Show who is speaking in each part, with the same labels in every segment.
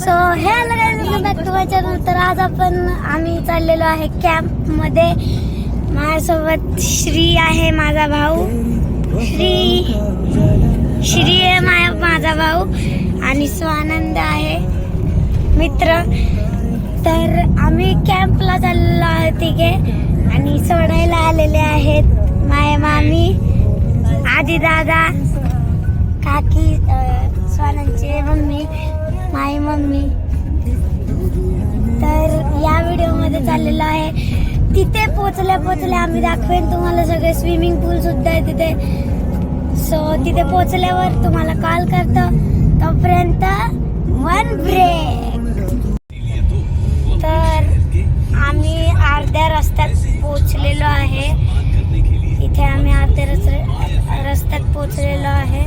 Speaker 1: So hello guys, back to my channel. तर आज आम्ही चाललेलो आहे कॅम्प मध्ये. माझ्यासोबत श्री आहे, माझा भाऊ. श्री आहे माझा भाऊ आणि स्वानंद आहे मित्र. तर आम्ही कॅम्पला चाललेलो आहे तिघे आणि सोडायला आलेले आहेत माझे मामी, आजी, दादा, काकी, स्वानंदची मम्मी, माझी मम्मी. तर या व्हिडिओमध्ये चाललेलं आहे. तिथे पोचल्या आम्ही दाखवेन तुम्हाला सगळे. स्विमिंग पूल सुद्धा आहे तिथे. सो तिथे पोचल्यावर तुम्हाला कॉल करतो. तोपर्यंत वन ब्रेक. तर आम्ही अर्ध्या रस्त्यात पोचलेलो आहे. इथे आम्ही अर्ध्या रस्त्यात पोचलेलो आहे.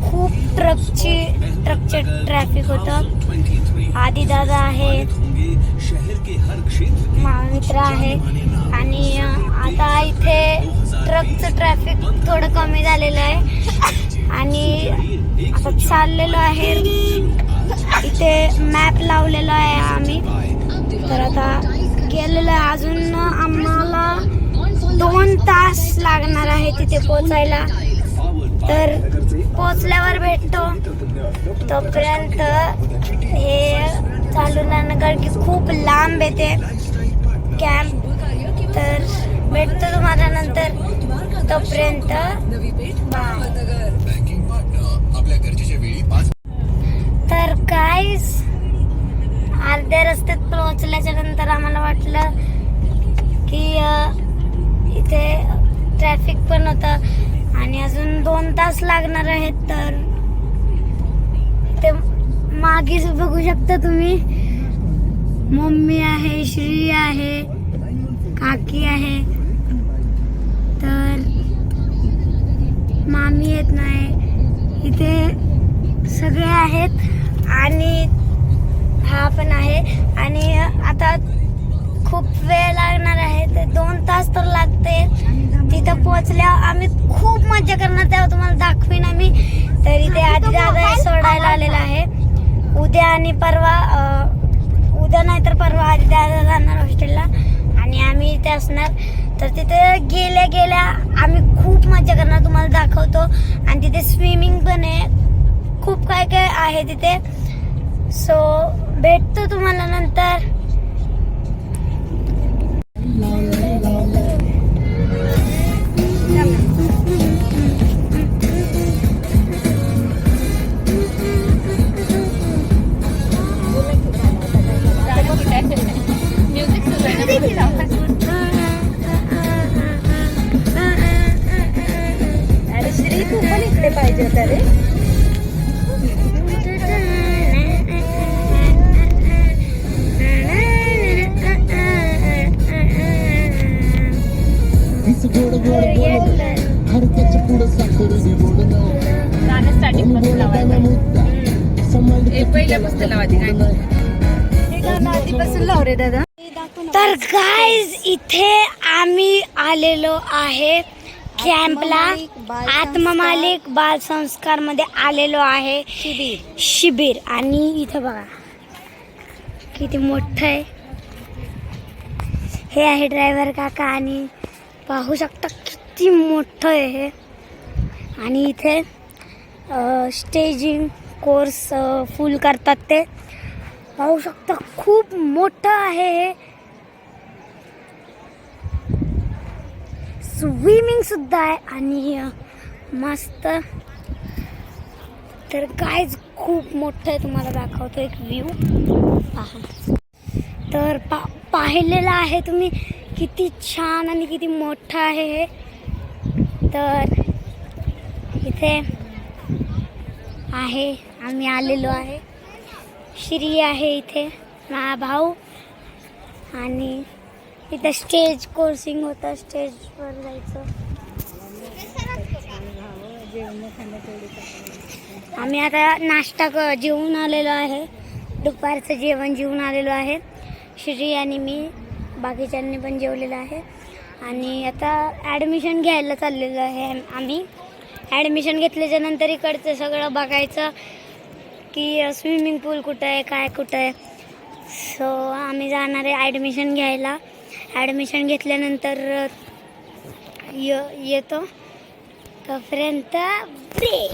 Speaker 1: खूप ट्रकचे ट्रॅफिक होतं. आधी दादा आहे, मित्र आहे आणि आता इथे ट्रकचं ट्रॅफिक थोडं कमी झालेलं आहे आणि आता चाललेलो आहे. इथे मॅप लावलेला आहे आम्ही. तर आता गेलेलो आहे. अजून आम्हाला 2 तास लागणार आहे तिथे पोचायला. तर पोचल्यावर भेटतो. तोपर्यंत हे चालू राहणं कारण की खूप लांब येते कॅम्प. तर भेटतो तुम्हाला नंतर. तोपर्यंत बाय. तर गाईज, अर्ध्या रस्त्यात पोहोचल्याच्या नंतर आम्हाला वाटलं की इथे ट्रॅफिक पण होतं आणि अजून 2 तास लागणार आहेत. तर ते मागे बघू शकता तुम्ही, मम्मी आहे, श्री आहे, काकी आहे. तर मामी येत नाही. इथे सगळे आहेत आणि हा पण आहे. आणि आता खूप वेळ लागणार आहे. ते 2 तास तर लागते. तिथं पोहोचल्यावर आम्ही खूप मजा करणार, तेव्हा तुम्हाला दाखवीन आम्ही. तर इथे आधी दादा सोडायला आलेला आहे. उद्या आणि परवा, उद्या नाही तर परवा आधी दादा जाणार हॉस्टेलला आणि आम्ही इथे असणार. तर तिथे गेल्या आम्ही खूप मजा करणार, तुम्हाला दाखवतो. आणि तिथे स्विमिंग पण आहे, खूप काय काय आहे तिथे. सो भेटतो तुम्हाला नंतर.
Speaker 2: श्री तू पण इकडे पाहिजे होता रे. गाणं स्टार्टिंग पासून लावायचं. पहिल्यापासून लावायची गाणं आधीपासून लाव रे दादा.
Speaker 1: तर गाईज, इथे आम्ही आलेलो आहे कॅम्पला. आत्मा मालिक बाल संस्कार मध्ये आलेलो आहे. शिबिर. आणि इथे बघा किती मोठं आहे. हे आहे ड्रायव्हर काका आणि पाहू शकता किती मोठं आहे हे. आणि इथे स्टेजिंग कोर्स फुल करतात ते. पाहू शकता खूप मोठं आहे हे. स्विमिंग सुद्धा आहे आणि मस्त. तर गाईज खूप मोठं आहे, तुम्हाला दाखवतो एक व्ह्यू पहा. तर पाहिलेलं आहे तुम्ही किती छान आणि किती मोठं आहे हे. तर इथे आहे, आम्ही आलेलो आहे. श्री आहे इथे, माझा भाऊ. आणि इथे स्टेज कोर्सिंग होतं, स्टेजवर जायचं. आम्ही आता नाश्ता जेवून आलेलो आहे. दुपारचं जेवण जेवून आलेलो आहे. श्री आणि मी, बाकीच्यांनी पण जेवलेलं आहे. आणि आता ॲडमिशन घ्यायला चाललेलो आहे आम्ही. ॲडमिशन घेतल्याच्या नंतर इकडचं सगळं बघायचं. की स्विमिंग पूल कुठं आहे काय कुठं आहे. सो आम्ही जाणार आहे ॲडमिशन घ्यायला. ॲडमिशन घेतल्यानंतर येतो तोपर्यंत ब्रेक.